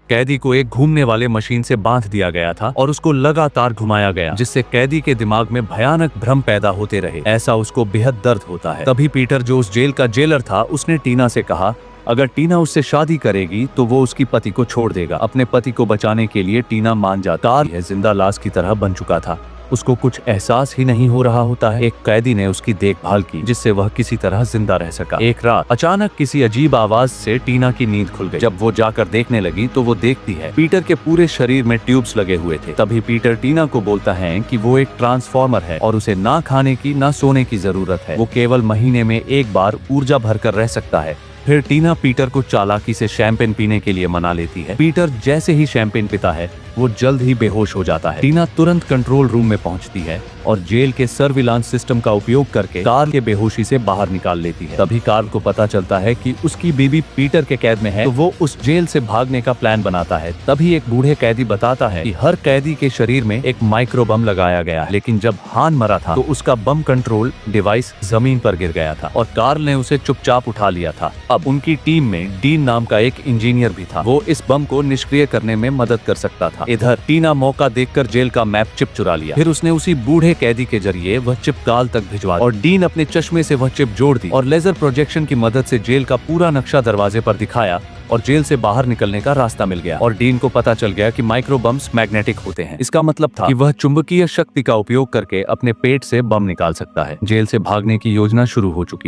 कैदी को एक घूमने वाले मशीन से बांध दिया गया था और उसको लगातार घुमाया गया, जिससे कैदी के दिमाग में भयानक भ्रम पैदा होते रहे। ऐसा उसको बेहद दर्द होता है। तभी पीटर, जो उस जेल का जेलर था, उसने टीना से कहा अगर टीना उससे शादी करेगी तो वो उसकी पति को छोड़ देगा। अपने पति को बचाने के लिए टीना मान जाती है। कार्ल जिंदा लाश की तरह बन चुका था। उसको कुछ एहसास ही नहीं हो रहा होता है। एक कैदी ने उसकी देखभाल की जिससे वह किसी तरह जिंदा रह सका। एक रात अचानक किसी अजीब आवाज से टीना की नींद खुल गई। जब वो जाकर देखने लगी तो वो देखती है पीटर के पूरे शरीर में ट्यूब्स लगे हुए थे। तभी पीटर टीना को बोलता है कि वो एक ट्रांसफॉर्मर है और उसे ना खाने की ना सोने की जरूरत है। वो केवल महीने में एक बार ऊर्जा भरकर रह सकता है। फिर टीना पीटर को चालाकी से शैंपेन पीने के लिए मना लेती है। पीटर जैसे ही शैंपेन पीता है वो जल्द ही बेहोश हो जाता है। टीना तुरंत कंट्रोल रूम में पहुंचती है और जेल के सर्विलांस सिस्टम का उपयोग करके कार्ल के बेहोशी से बाहर निकाल लेती है। तभी कार्ल को पता चलता है कि उसकी बीवी पीटर के कैद में है, तो वो उस जेल से भागने का प्लान बनाता है। तभी एक बूढ़े कैदी बताता है कि हर कैदी के शरीर में एक माइक्रो बम लगाया गया है, लेकिन जब हान मरा था तो उसका बम कंट्रोल डिवाइस जमीन पर गिर गया था और कार्ल ने उसे चुपचाप उठा लिया था। अब उनकी टीम में डीन नाम का एक इंजीनियर भी था। वो इस बम को निष्क्रिय करने में मदद कर सकता था। इधर टीना मौका देखकर जेल का मैप चिप चुरा लिया। फिर उसने उसी बूढ़े कैदी के जरिए वह चिप कार्ल तक भिजवा दी और डीन अपने चश्मे से वह चिप जोड़ दी और लेजर प्रोजेक्शन की मदद से जेल का पूरा नक्शा दरवाजे पर दिखाया और जेल से बाहर निकलने का रास्ता मिल गया। और डीन को पता चल गया कि माइक्रो बम्स मैग्नेटिक होते हैं। इसका मतलब था कि वह चुंबकीय शक्ति का उपयोग करके अपने पेट से बम निकाल सकता है। जेल से भागने की योजना शुरू हो चुकी थी।